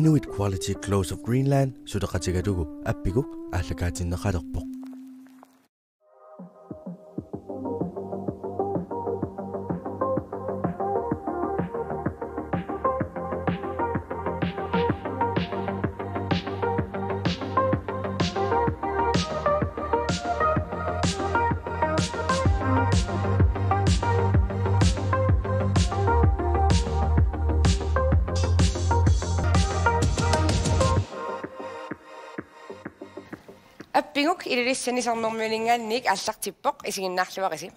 Inuit Quality Clothes of Greenland sudaqatigalugu appigu ааллакаатиннеқалерпоқ. Appinguk ililissanisornermuningaannik аллартиппоq isиginnaarluarisi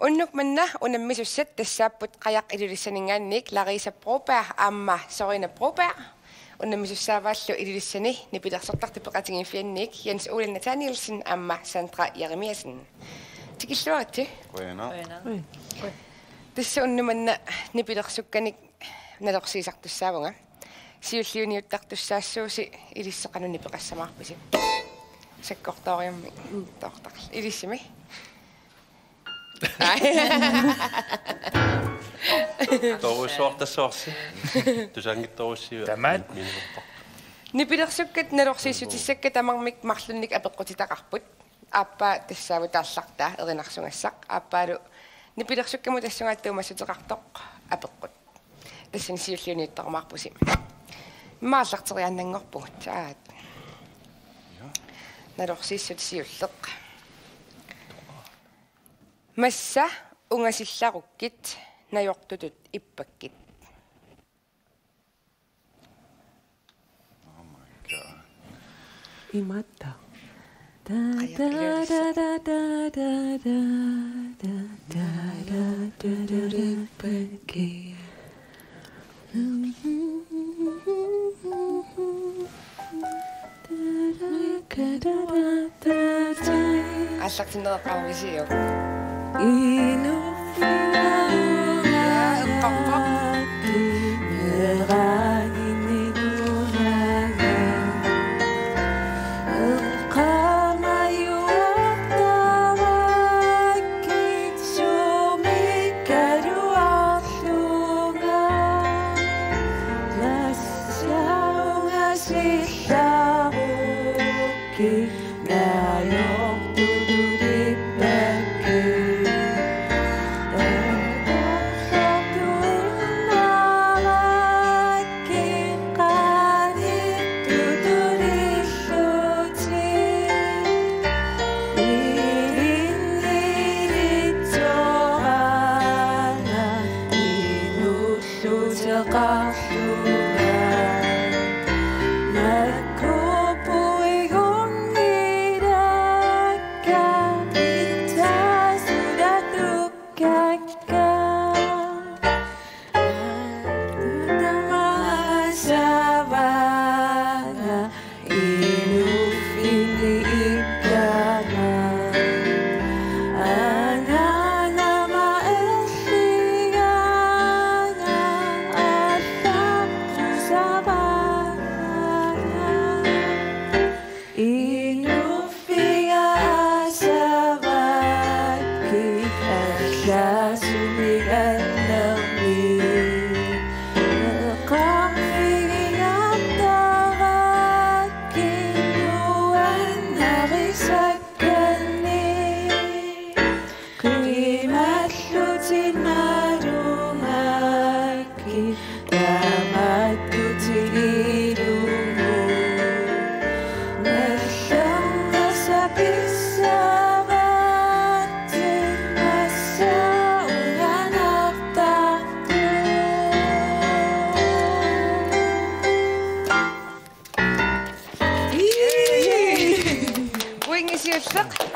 unnuk manna unammisusat tassaapput qajaq ililissaniingaannik Larisa Broberg aamma Sorina Broberg unammisussaavaallu ililissani nipilersortartipeqatigiiffiannik Jens Ole Nathanielsen aamma Sandra Jeremiasen tikilluarattu Buena. tassa unnumanna nipilersukkanik nalorsiisartussaavunga siulliuniuttartussaassuusi ilisseqanunni peqassamaarpisi sekkortoriummi tortarl ilissimi Torusortassorsi tusangittorussiu Tamat nipilersukkat nalorsiissutissakka tamarmik marlunnik apeqqutitaqarput aappa tassaavu taallartaa erinarsungassaq aappaalu nipilersukkamu tassungaattuumassutеқартоқ apeqqut tassan siulliuniuttormaarpusi maаллартериааннангорпугут аат nalorsiissut siulleq massa ungasillaqukit najortutut ippakkit Oh my god. Imatta. Da da da da da da da da da da da da ippakkit. аллартиннеқарвисиу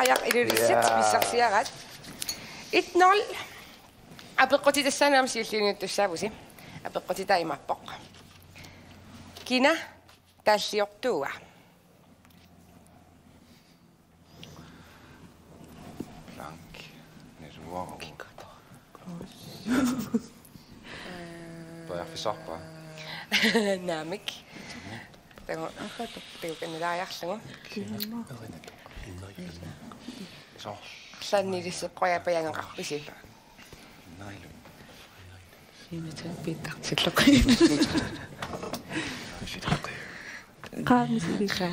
qajaq ilulissat pissarsiarat 1-0 apeqqutitassanaam siulliuniuttussaavusi apeqqutita imappoq kina taalliortuuga Blank. Nesuaro. Tojarfisarpa. naamik tago tagukanilaajarlugu So. sannilisseqqoyapayangeqarpisi Nailun. Siinä pitää. Qaamisilissaa.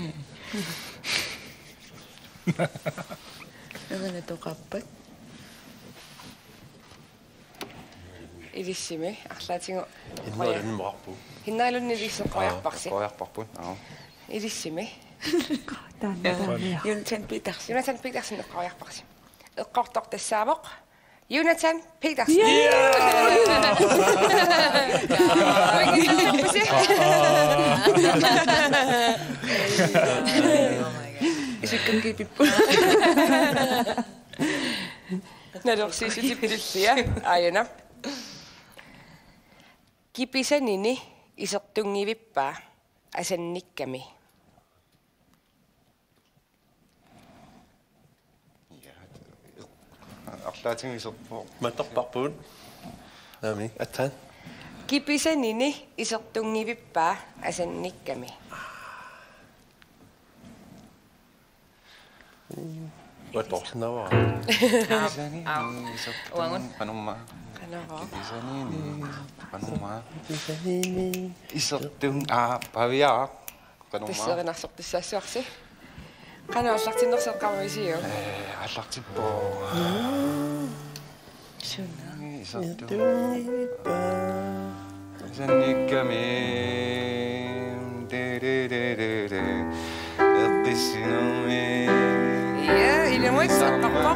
Nagana toqappat. Ilissimi арлаатингу Иннолин морпу. хиннаалуннилиссеққоярпарси. Qojarparput. Ja. Ilissimi Taanna. Jonathan Petersen. Jonathan Petersen эққоярпарси. эққортор тассаавоқ Jonathan Petersen. Isukkan kipippu. Nadorsiisutipillia aayana. Kipisanini isertungivippaa asannikkami. Арлаатингу исерпоо. Матарпарпуун. Ами, атсан. Kipisanini isertungivippaa asannikkami. Уатторснава. Isani. Isертун. Панумма. Канава. Isani. Pанумма. Isертун павиаа. Панумма. Тассеринарсортиссаассуарси. Канааллартиннерсеққармисиу. Аллартиппоо. Шуна. Isертун. Isанникками. Дэрэрэрэре. эққиссинерми. Ja, ilmoit seqqarpa.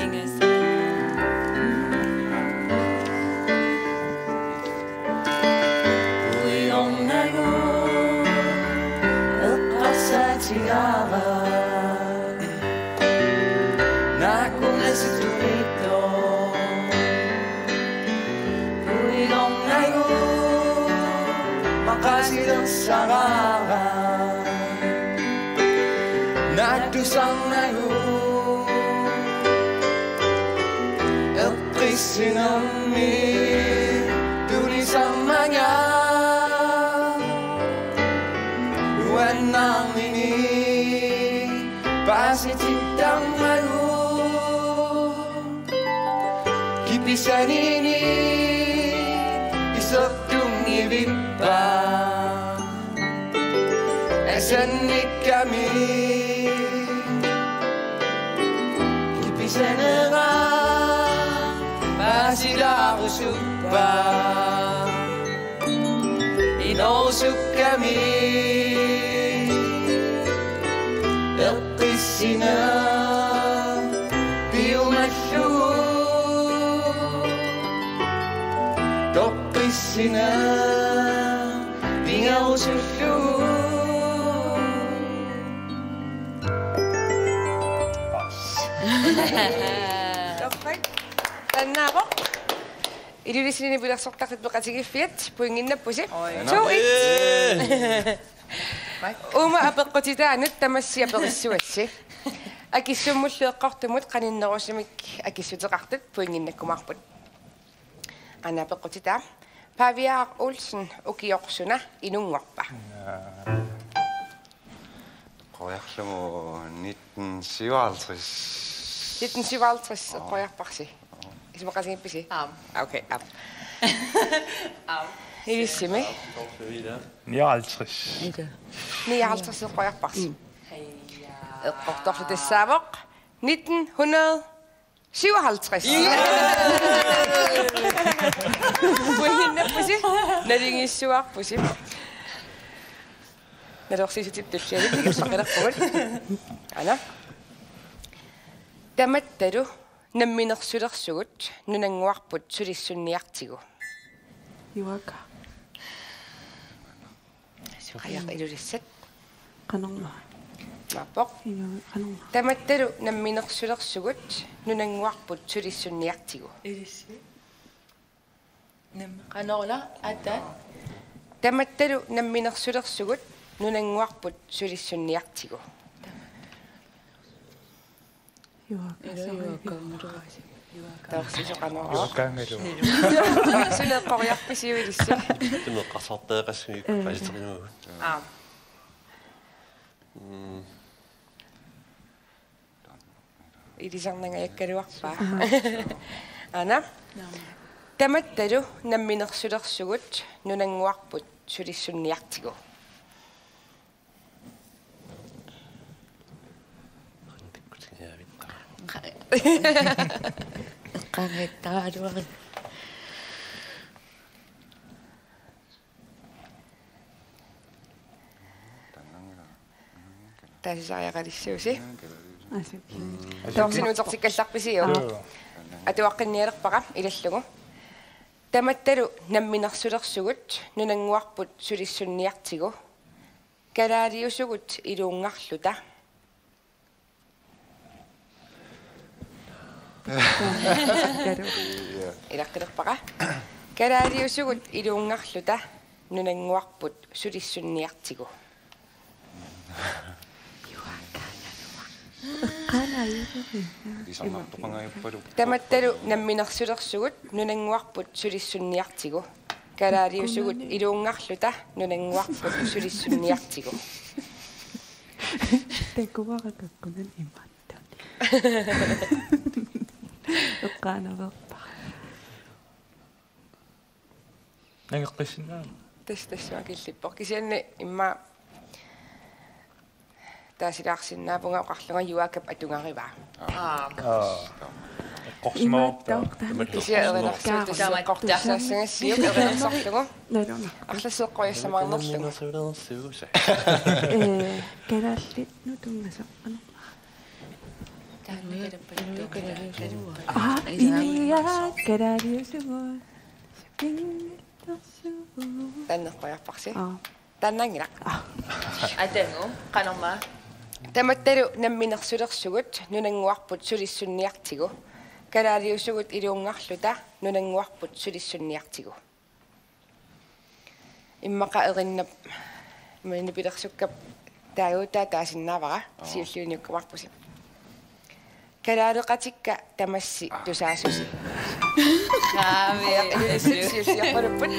Inges. Makasih sangaran Nagdusang nayo Elqisinami Tulisang manya Wenang ini Pasti cintang nayo Kipisan ini Isoktung ibimpa Esennik kami Kipisan nga Masih aku suka Inosuk kami Elqisina Biumasyu Toqisina Bingaw susu Perfect. Tannaaqoq. Ilulisini pilersortartit peqatigiffiat puinginnappusi. 2-1. Uma apeqqutitaanut tamassia perissuassi. Akissumullueqqartumut qaninnerusumik akissuteqartut puinginnakkumarput. Anna apeqqutitaa. Paviar Olsen ukiorsuna inunngorpa. Qojarlumu 1957. 1957 qojarparsi. Ismaqasigippisi? Okay, ab. Ilissimi. 59. 59 qojarparsi. Eqqortorlu tassaavoq 1957. Puinginnappusi. Nalingissuarpusi. Nalorsiisutiptullialit igirsaqilaqpugut. Ana. Tamattalu namminersulersugut nunanguarput sulissunniartigu. Iwaka. Qayaq ilulissat. Qanarma. Mappoq. Qanarma. Tamattalu namminersulersugut nunanguarput sulissunniartigu. Ilissi. Qanorla ata. Tamattalu namminersulersugut nunanguarput sulissunniartigu. Iwaka. Taorsisoqanora. Yuakaangalu. Suleqqoriarpisiuilissi. Tumeqqasarteeqassugik qaliterinugu. Ilisarnangajakkaluarpaa. Ana. Tamattalu namminersulersugut nunanguarput sulissunniartigu. Qarrittaraluari. Taasisariaqalissuusi. Asik. Torsinuutortikkallarpisiu. Atuaqqinnialerpaqa ilallugu. Tamattalu namminersulersugut nunanguarput sulissunniartigu. Kalaaliusugut iluungarluta. Ilaqqilerpaqa. Kalaaliusugut iluungarluta nunanguarput sulissunniartigu. Tamattalu namminersulersugut nunanguarput sulissunniartigu. Kalaaliusugut iluungarluta nunanguarput sulissunniartigu. Tekuvarakakkunan imattani. Uqqaanaverpa. Nangaqqissinnaa. Tassuakillippo kisianni imma taasilaarsinnaapunga oqarlunga yuakap atungariva. Qorsmaorta. Kisiaerinersuutassaaqortaarsaassangassiuk erinersarlugu. Naluna. Арлассеэққояссамаарнерлугу. Kalaallit nutungasaqqanu. Kalaaliusugut. Tanneqqoyarparsi. Tannaangilaq. Atangu qanorma. Tamattalu namminersulersugut nunanguarput sulissunniartigu. Kalaaliusugut iluungarluta nunanguarput sulissunniartigu. Immaqa erinna manipilersukkap taaguutaa taasinnaavara siulluuniukkamarpusi. Kalaaleqatikka tamassi tusaasusi. Siulsiarpalupput.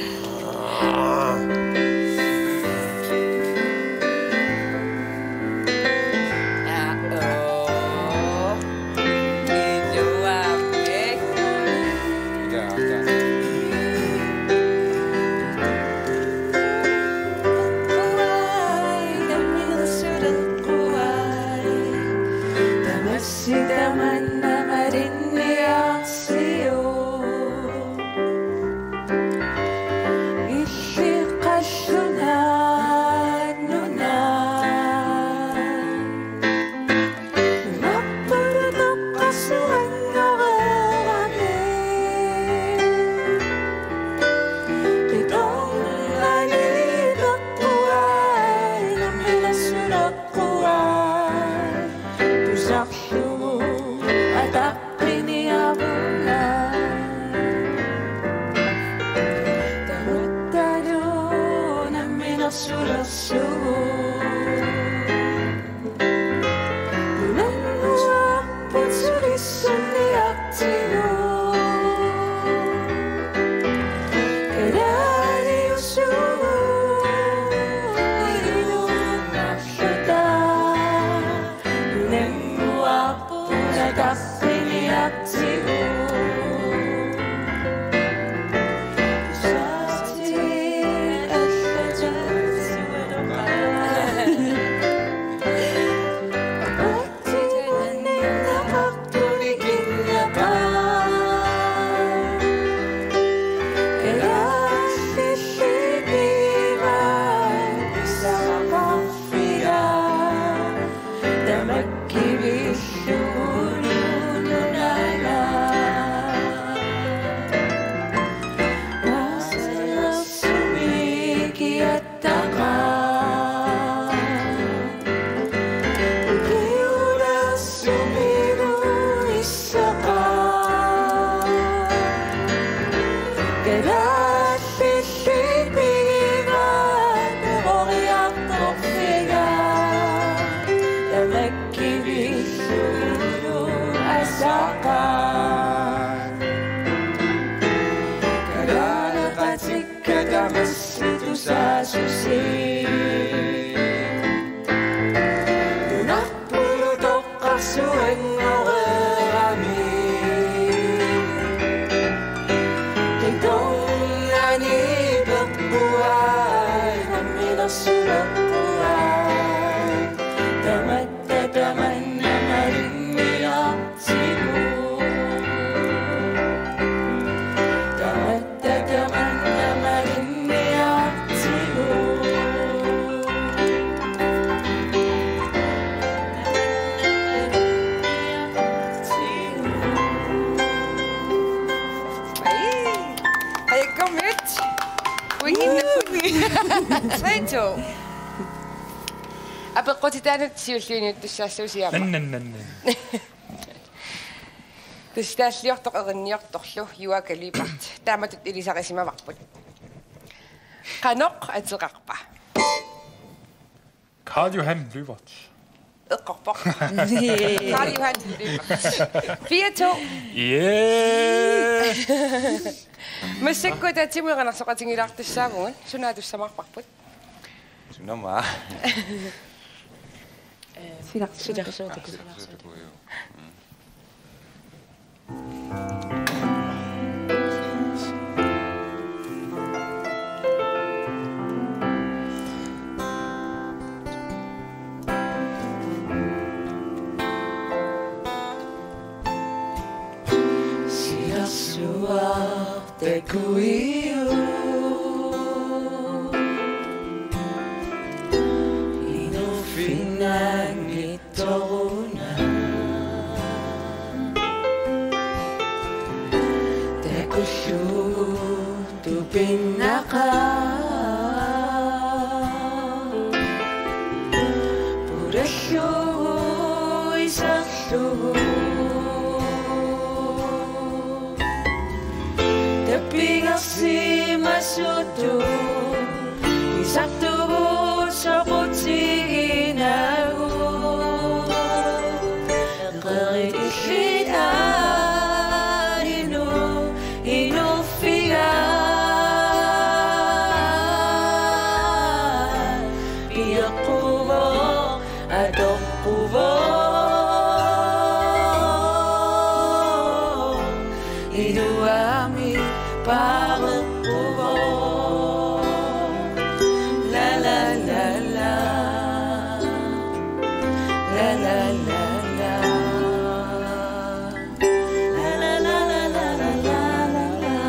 Kada nakatik kada mas ito sa susi. 수록구한 담았다 담았나 마른 미역지고 담았다 담았나 마른 미역지고 Hij komt uit. Twee zo. Aber Gott sei Dank, sie ist nicht das so sehr. Nein. Das ist ja doch ein Jahr doch so Jahr geliefert. Damit die Sache ist immer wach. Kann noch also rachbar. Karl Johan Blüwert. Rachbar. Karl Johan Blüwert. 4-2. Yeah. Musik ko dati mo nga nasa kating ilaktos sa mo. Sunado sa makpakpot. 준엄아. 시락. 보여. 시락수와 대구이유 이노피난 이토나 대구슈 두빈나가 부레슈 이삭슈 Pingasima sudo Isaktubo sa kutsiin ako Nakarit islita inufigan Biyak kubo adok kubo Inuami Pagkubo La la la la La la la la La la la la la la la la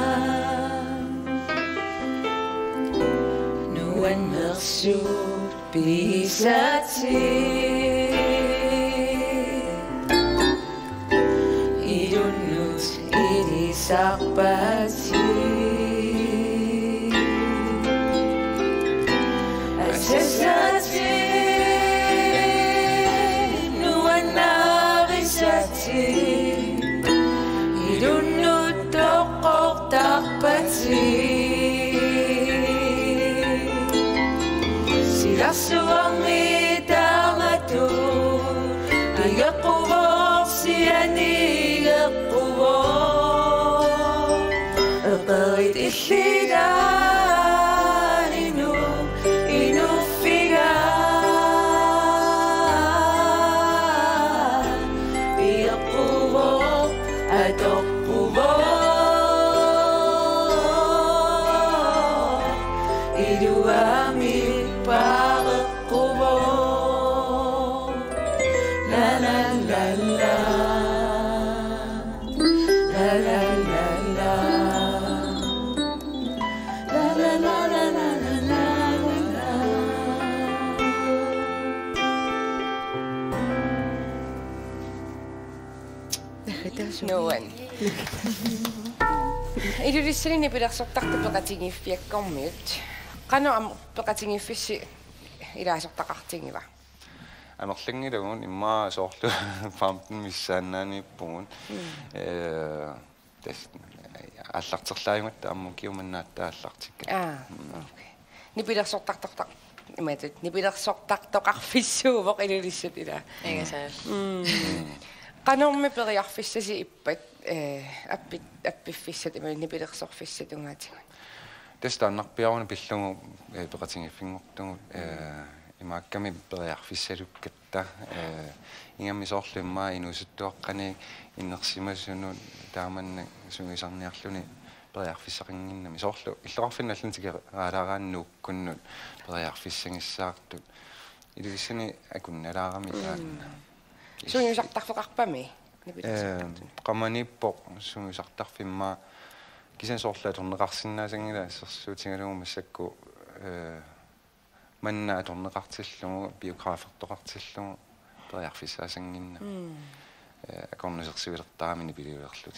Nuan maksud bisati Idunut sakpati Asesati Nuan narisati Idunut tokok takpati Sila suami damatu Tigakubok siyani gakubok Bawit isidan inufigan Biyak kubo adok kubo Iduami para kubo La la la la La la la la Noan. Ilulisrin ni pilaksoktakta pakatingi fiakkommut. Kano am pakatingi fissi ilaasoktakartingiva. Амерлангилагун иммаа соорлу 15 миссаанааниппугун тас аллартерлааюнгат амму киуманнаатта аллартикка Окей. Ni pilaksoktaktak иматут ni pilaksoktaktоқарфиссуувоқ илулиссат ила. Эгасаа. Qanormi periarfissasi ippat аппиффиссат има ni pilaksорфиссат унгаатига. тас тааннарпиаруна пиллугу пеқатингиффингортугу имаакками периарфиссалуккатта ингамми соорлу иммаа инусуттуаққани иннерсимасуну тааманна сунгисарниарлуни периарфиссақингиннами соорлу иллоқарфинналлунтиге раалаагааннук куннут периарфиссангиссаартут илисини акунналаарами таанна суйусартарфеқарпами qammanippoq sumisartarfimmaa kisan soorlaa torneqarsinnaasangila assersuutigalugu massakku manna atorneqartillugu biograafertoqartillugu periarfissaasanginna akornusersivilertaamini piliulerlut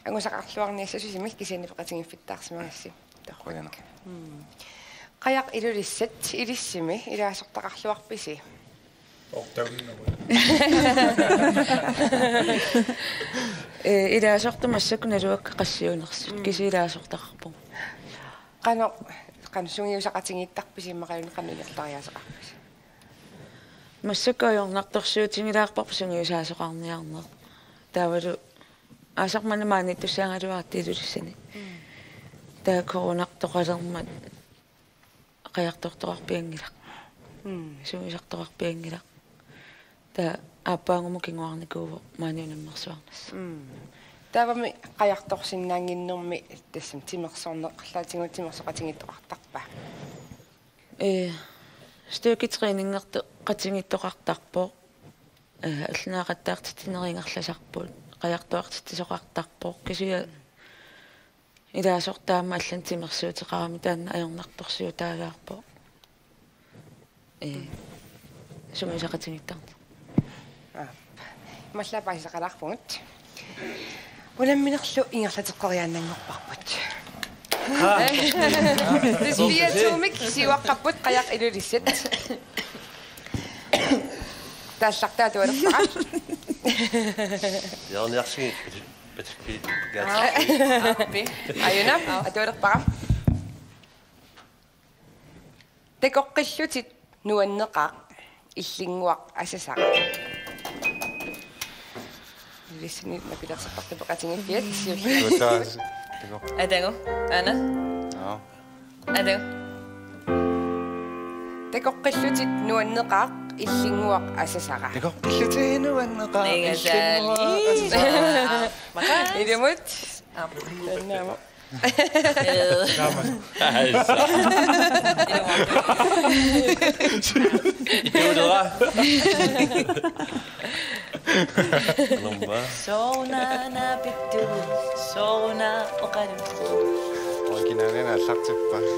ангусақарлуарниассасусимик кисиани пеқатингиффиттаарсимагасси тоққуяна қаяқ илулиссат илиссими илаасортақарлуарписи илаасортумассаку налуакка qassiunerсут кисилаасортақарпу сунгиусақатингиттарписиммақалуни қанунерлариасақарпис массаккаажорнарторсуутингилаарпарпу сунгиусаасоқарниарнеқ таавалу аасарманамаани туссаангалуаартиилулиссани таа коронартоқалермат қаярторторарпиангилақ сунгисарторарпиангилақ та аппаангуму кингуарникуува маанинаммерсуарнас таавами қаярторсиннаангиннэрми тассам тимерсорнеқарлаатингу тимерсоқатингиттоқартарпа стуукитренингерто қатингиттоқартарпоо алланаақаттаартитинерингерласарпут қаяртуартиттисоқартарпоо кисуя илаасортаама аллан тимерсуутеқарами таанна аёрнарторсиутаалаарпоо сумисақатингиттарт маллаапаисақалаарпугут уламминерлу ингерлатеққориааннангорпарпут Дисбиатумик сиуаққаппут қаяқ илулиссат тааллартаа туалерпара Яаниарсиги бэтки аюна атуалерпара текоққиллутит нуаннеқаа иллингуақ асасара лисни напилерсаппарту пеқатингиппиат Tuotaas. Atengo, Anna. Joo. Atengo. Tekoqqillutit nuanneqaaq illinguaq asasara. Tekoqqillutit nuanneqaaq illinguaq. Idemut. Namo. Sona na pitu, sona okaru. Originalen er sagt til bare.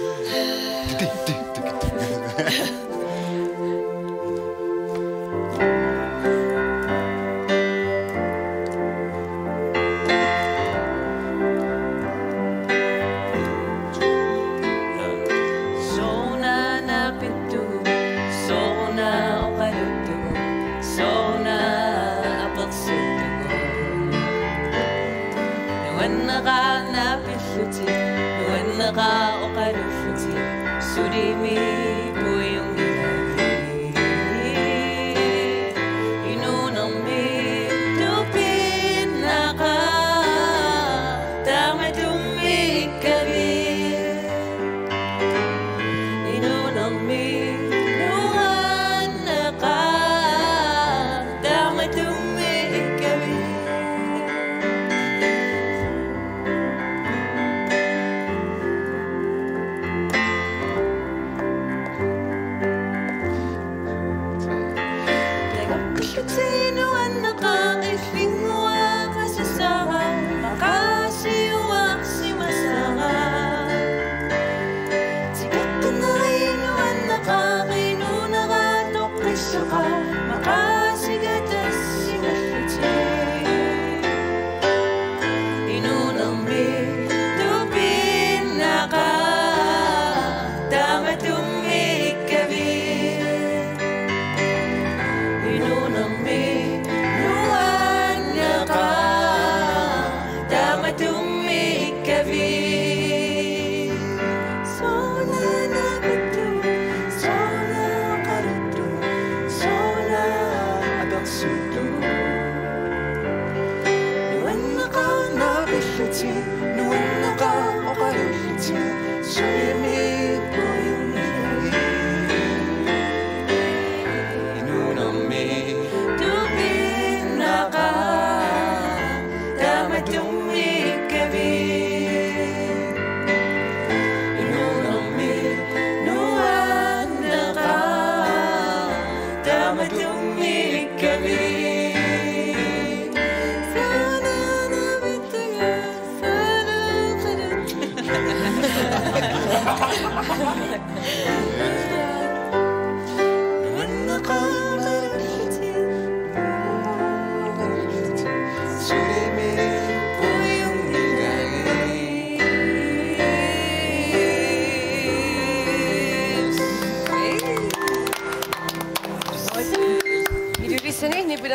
Tiga kenal inu anak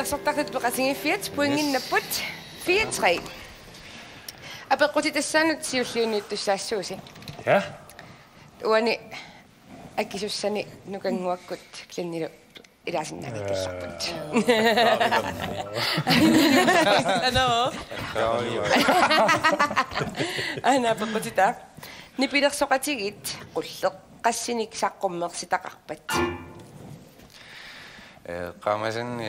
Sortartet beqasingi 4 puinginnapput 4-3. Apeqqutitassaanuut siulliunuuttussaassuusi. Ja. Uani akkisussani nukanguakkut klinnilu ilaasinnavikillarput. Ano? Ana apeqqutita nipilersoqatigit qulleq qassinik saqqummersitaqarpat. Qamasan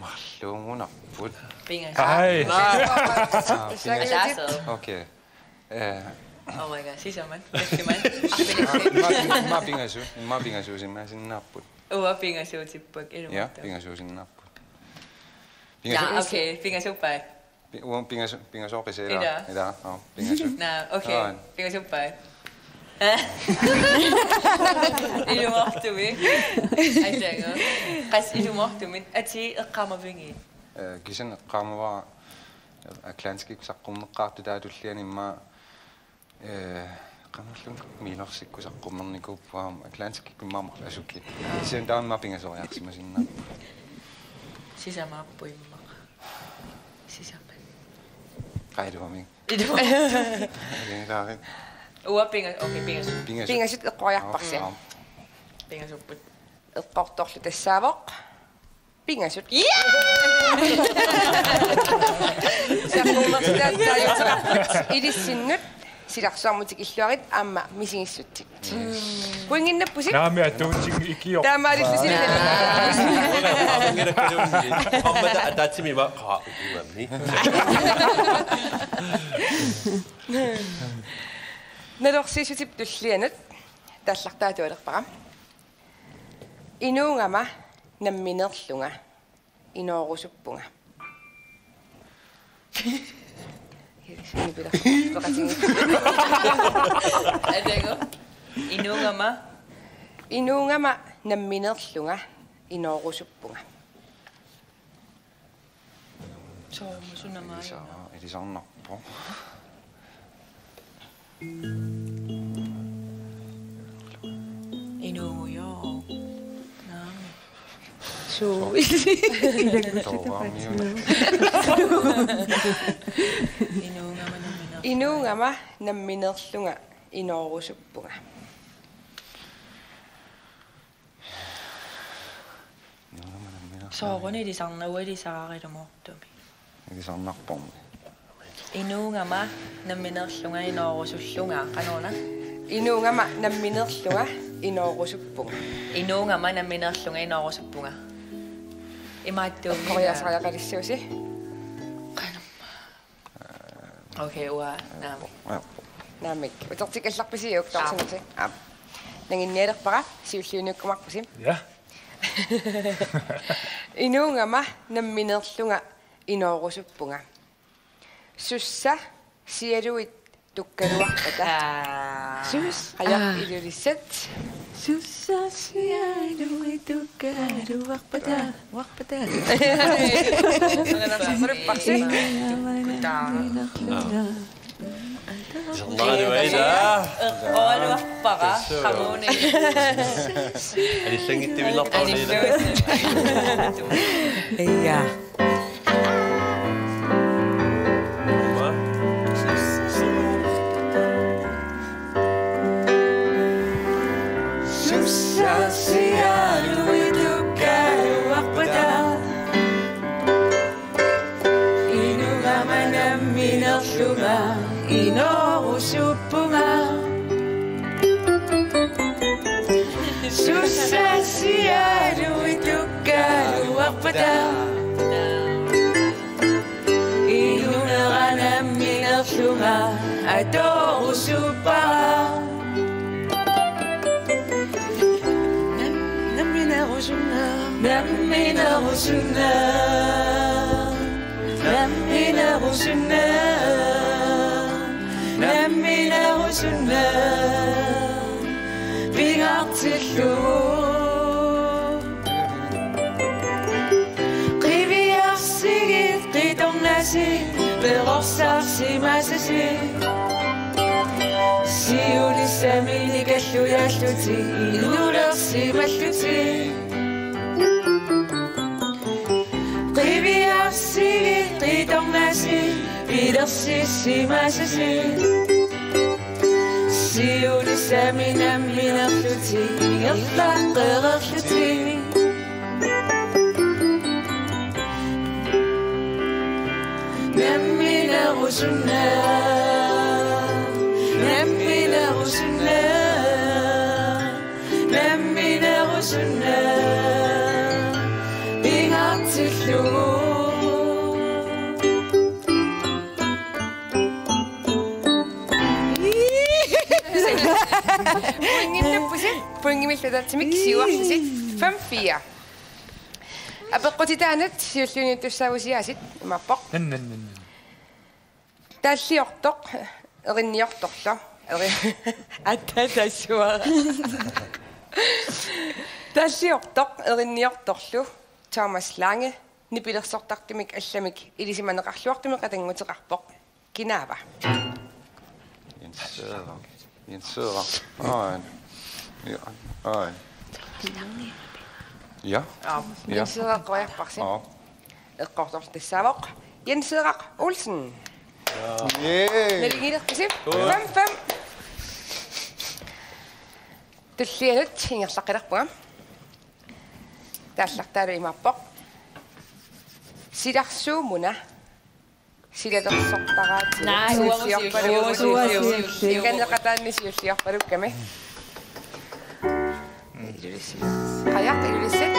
marluungunarput. Ej. Okay. Oh my god, sig så, mand. Ma pingasu sinnapput. Pingasu tippuk. Ja, pingasu sinnapput. Ja, okay, pingasu pai. Pingasu qisela. Ida, pingasu. Okay, pingasu pai. Ilumortumi. Aitaga. Qas ilumortumin ati eqqamavingi. Kisan eqqamava Atlantic saqqummeqqaartu taatulliani imma qamallun miilersikku saqqummernikuppaam Atlantic immaamar asukki. Sen taamma pingasoriarsiма sinna. Sisamappuimmaq. Sisama. Qaiduvami. Ilumortumi. Pingas, okay, pingas. Pingasut eqqoriarparsia. Pingasupput. Eqqortorlu tassaavoq. Pingasut. Saqqummertaataajutaqarput ilissinut silarsuarmutik illuarit aamma misingissuttik. Puinginnappusik. Naami atuutsing ikior. Taamaalillusilani. Amma atatsimi va qaaqumamni. Nalorsiisutip tullianut таллартаатуалерпара инуунгама намминерлунга иноорусуппунга Adego. Inungama namminerlunga inoorusuppunga. So musunama. Elisarnarpo. Inuyo. So Inungama namminerlunga inoorusuppunga. So runi di sang nawe di saqarilumortumi. Elisarnarpo. Inungama namminerlunga inoorusullunga qanuna. Inungama namminerlunga inoorusuppunga. Inungama namminerlunga inoorusuppunga. Imaattuumi. Qoriasaqaqalissuusi. Okay, ua naami. Naamik. Utertikallarpisiuk torsinusi. Nanginnialerpara siulliunuukkumarpusim. Ja. Inungama namminerlunga inoorusuppunga. Sussa sialuit tukkaluarpata. Sus Qajaq ilulissat. Sussasialu itukaru waqpata waqpata. Murupparsi. Zalmani waida. Qaluarpaqa qamuni. Ali sangitti villarparniila. Iya. Inorusuppunga Sussasialu itukkalu waqpata Inunera namminerlunga atorusuppara Namminerusuna Namminerusuna Namminerusuna Namminerusuna tillu Qiviarsigit qitornasi Peqorsarsimasasi Siulissamini kallujalluti Inulersimalluti Qiviarsigit qitornasi Peqorsarsimasasi Siulissamina minerluti Igerlaqererluti Nammina rusunna Nammina rusunna Nammina rusunna Ingartillu Poingimillutatsimik siuarlisit 5-4. Apeqqutitaanat siulluunitussaavisiaasit imappoq. Talliortoq erinniortorlo attatassua. Talliortoq erinniortorlu Thomas Lange nipilersortartumik allamik ilisimaneqarluartumik atanguteqarpoq kinaava. Jens Søder. Oj. Ja. Jens Søder qoyarparsi. Eqqortortissaavoq Jens Søder Olsen. Neligilerqisip 5-5. Tullianut ingerlaqilerpuga. Taallartaalu imappoq. Silarsuumuna. Silalersortaraati. Ikanneqataanni siulliarpalukkami. Qajaq ilulisset.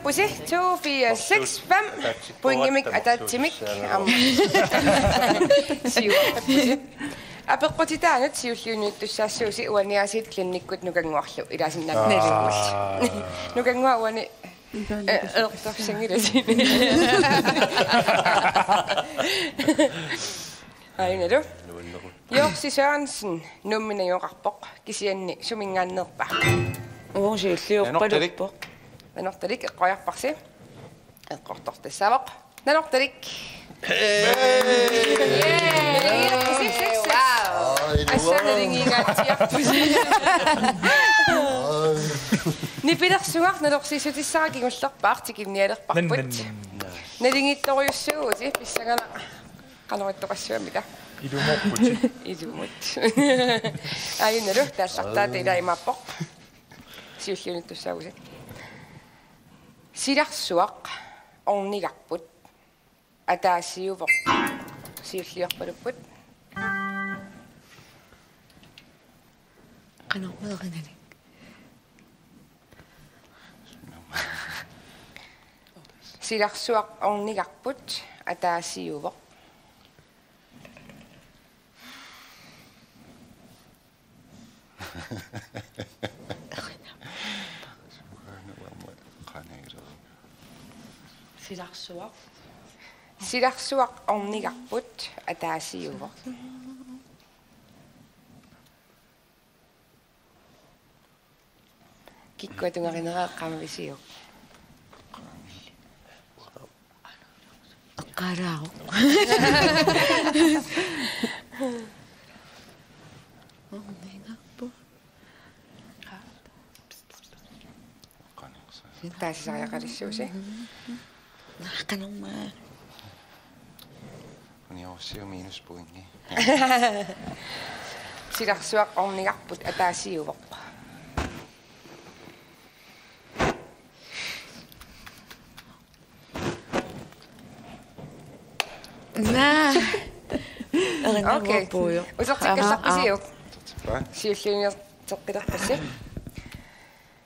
Pusi 2, 4, 6, 5. Puingimik atatsimik. апеққутитаанут сиуллиунниуттуссаассууси уаниасит клинниккут нукангуарлу илаасиннаанналугус нукангуа уани торсангиласи айнеру Jorsi Sørensen numminajoqarpoq kisianni sumingaannerpa уусиуллиуппалуппо наnortalik eqqojarparsi eqqortortassavoq nanortalik Nipilersuar nalorsiisutissarakingullerpaartikimnialerparput nalingittoriussuuti pissagana qanorittoqassuamita Idumut. Ayunaru tassartaat ilaimappoq. Siulliunittussaagusit. Silarsuaq ornigarput. Ataassiuvoq. Siulliorpalupput. qanormalerinanik Silarsuaq ornigarput. Ataassiuvoq. Silarsuaq ornigarput ataassiuvoq kikkuatungarineraeqqamavisiuq eqqaalaaruq taasisariaqalissuusi qanormaa Uniorsiu minuspoingi. Silarsuaq ornigarput ataassiuvoq naa Okay. Usortikkallarpisiuq Vai? siulliuniarteqqilarpassi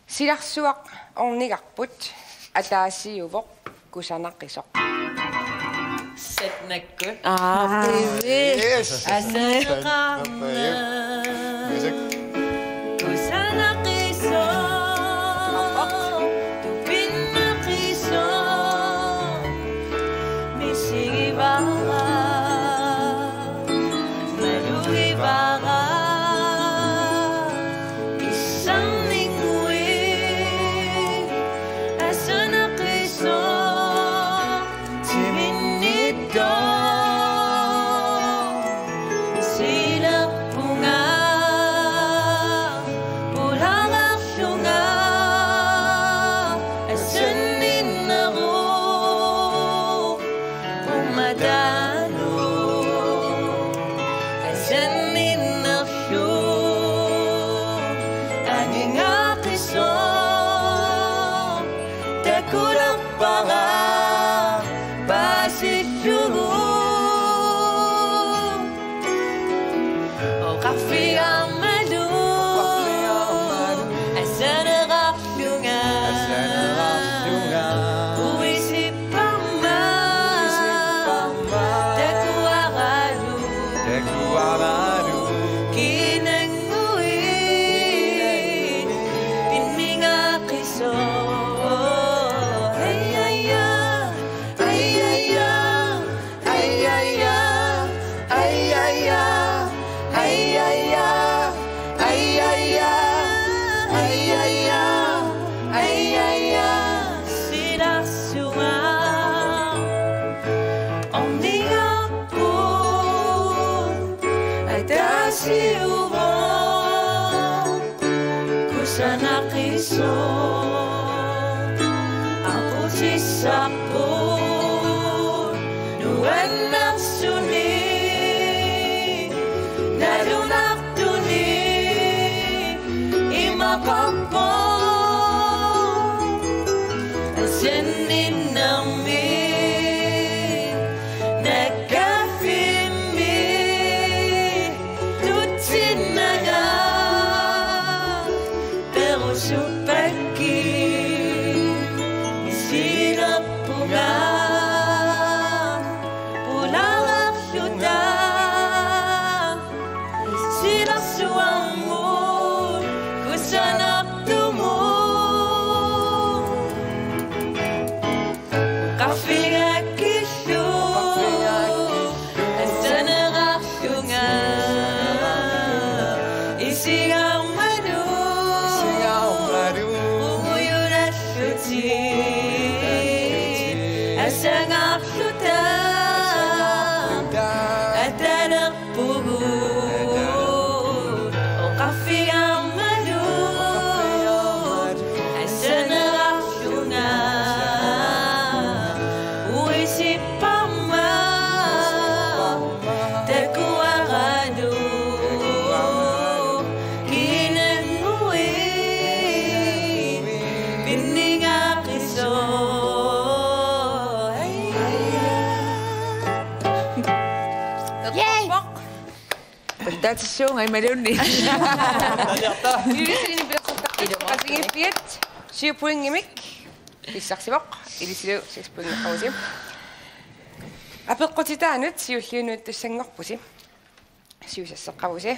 Silarsuaq ornigarput ataassiuvoq kusanaqqisoq Setnakku. Yes. Aseqarna. Music. Kusanaqiso. Tupinnaqiso. Misivara. Maluvivara. Isanningui. Asanaqiso. Timinito. Silapunga. Pulangaksunga. Asaninaro. Umadalo. Asaninasyo. Aningakiso. Takurapara. Pasitulu. O kafi amalu. Asanarafyunga. Uisipama. Takuaralu. Kinanguin. Piningakiso. Ay ay ay ay ay ay ay ay ay Kusanaqiso ako si Sapon nuwanak suni nalunak tuni imapagpo asanin namin nagkafimi tutsin na nga pero supaki sinapunga pulawak syuta Dat is zo, maar dat niet. Jullie zijn in de beeld van als ik het 7 points imik. Die zegt ze ook. Jullie zijn 6 points pauze. Apel kotitanut, zie je nu de zengnog poesie. Zie je ze pauze.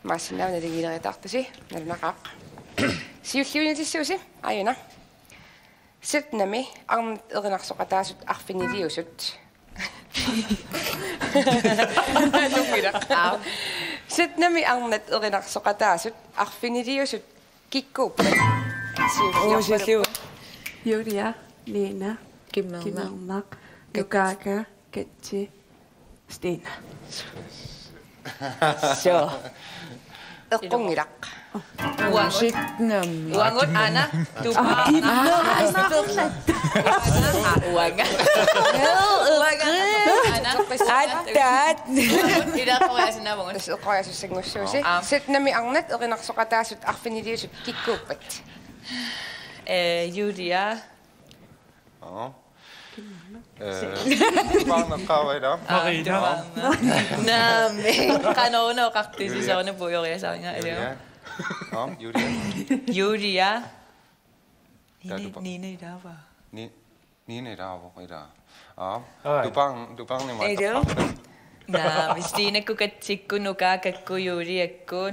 Maar ze nou net iedereen dacht ze, naar de kak. Zie je nu die zo ayuna. Zit nami, aan de nacht zo gaat het afvinden zit. Zit nami aan net de nacht zo gaat het afvinden zit. Kikko. Julia, Lena, Kimmelnak, Lukaka, Ketje, Stina. Zo. Dat kon je dak. Uangot, Ana. Uangot. Atat. Tidak ko kaya sinabong. Dus ook als je zegt nog zo zeg. Zit na mi ang net er nog zo gaat het afvinden die zo kikopet. Julia. Oh. Paano kaway daw? Marina. Nami. Kanono kaktis sa ano po yung kaya nga. Julia. Oh, Julia. Julia. Nini daw ba? Nini daw ba ida? Dupang ni Marta. Edo? Na, mistina ko katsiko no kakako Julia ko.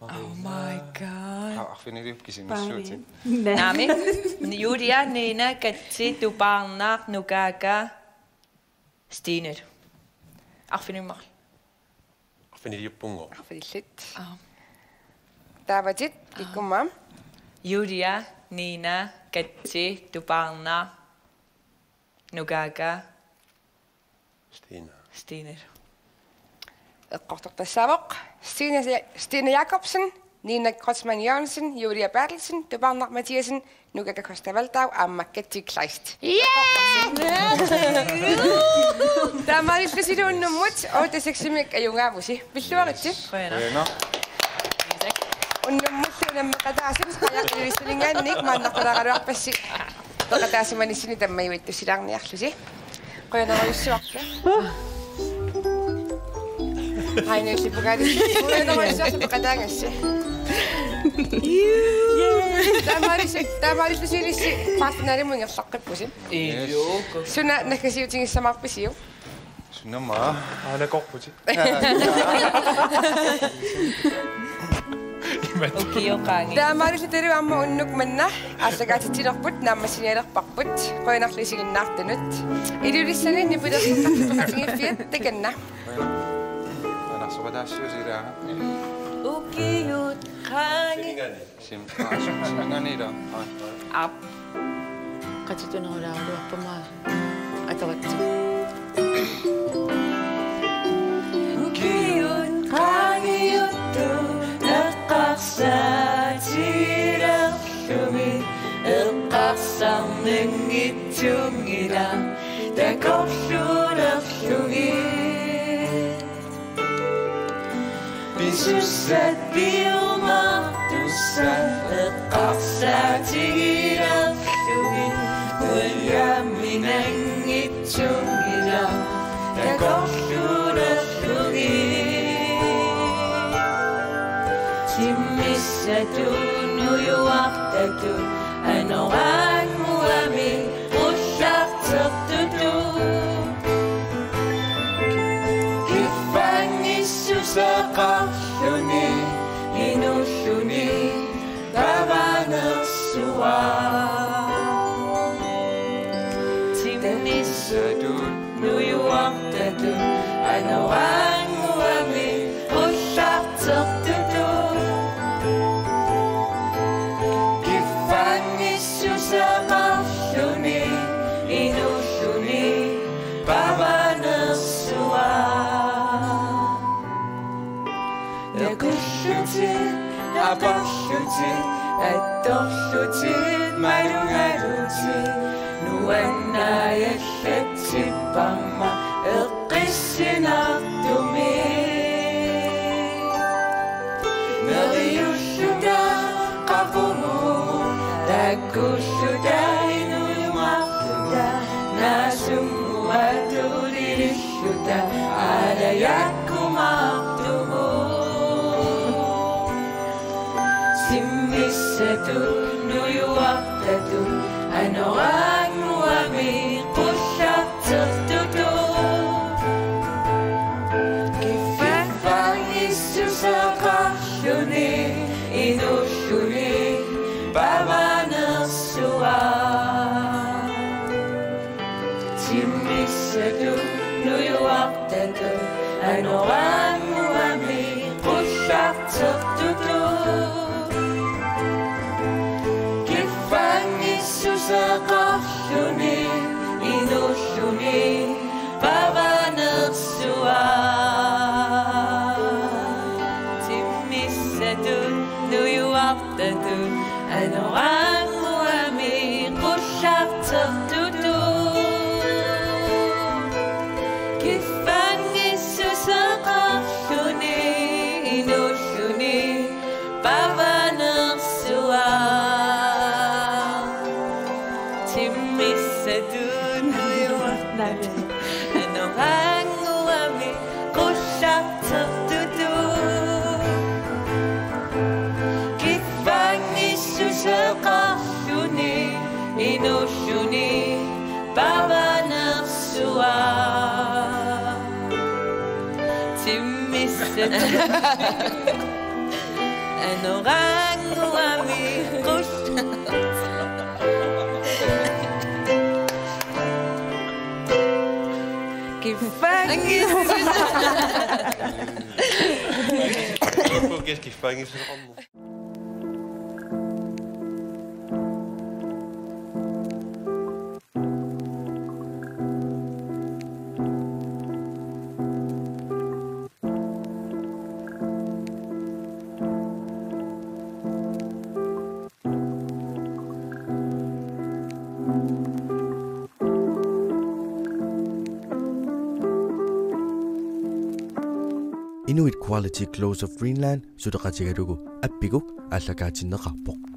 Oh my God. Ach, vind je kies in de soort. Nami, Julia, Nina, Katsi, Tupang, Nak, Nukaka, Stiner. Ach, vind je mag. Ach, vind je pungo. Ach, vind je shit. Daar wat dit, ik kom mam. Julia, Nina, Katsi, Tupang, Nak, Nukaka, Stiner. Kort op de sabok. Stine Jacobsen, Nina Krotsman Jansen, Julia Bertelsen, de Barnak Mathiesen, Nukaka Costa Weltau en Maketi Kleist. Daar maar is precies een nummer. Oh, het is ik zie me een jongen aboesie. Weet je waar het is? Goeienacht. Een nummer en een katase. Dus kan je jullie stellingen niet, maar nog daar gaat pas zie. Dat katase maar niet dan mij weet dus je daar niet echt zie. Goeienacht, is zwak. Hij neemt die bagage. Hoe dan maar is dat bagage? Daar maar is precies pas naar de moeder zakken poesie. Zo na gezien dingen samen poesie. Zo maar. 내 꼭 보지. Okay, okay. Daar maar is het er allemaal onnoek menna. Als ik het hier nog put, dan misschien er pak put. Gooi nog lees ik in nacht de nut. Ieder is er niet bedoeld dat ik het vier teken na. Zo wat daar zo zit daar. Okay, kangi. Sim nga niet dan. Up. Kasi ito na wala ako pamas. Ito ka. Ukiyot, kangiyot to, nakaksatirang kami, nakasang nangitungirang, nakapsurang hungit. Bisusat biumatusan, nakaksatirang kami, marami nangitungirang, nakapsurang Timisatun, uyuaktatun, anoan mo aming usyak-tak-tutun. Kipang Isus akasuni, inusuni, kabanagsuwa. Timisatun, uyuaktatun, anoan mo aming usyak-tak-tutun. Inusuni, Baba Nasua. attorlutit malungalutit nuanna yallatippamma eqqissinartumi meriulluta qapumu takkulluta inuyumarluta naasummuatulililluta alayakkumartumu simmisatu nuyuartatu anoranguami qullartertutu kiffangissusaqarluni inulluni pavanersua simmisatu nuyuartatu anoranguami qullartertutu Susaqarluni inulluni pavanersua timmissatun nuyuartatu anoranguami qullartertutu kiffangissusaqarluni inulluni pavanersua timmissadun nuyuartatu anoranguami qullartertutu kiffangissusaqarluni inulluni pavanersua timmissadun anoranguami Inuit Quality Clothes of Greenland sudaqatigalugu appiguk allakaatinneqarpoq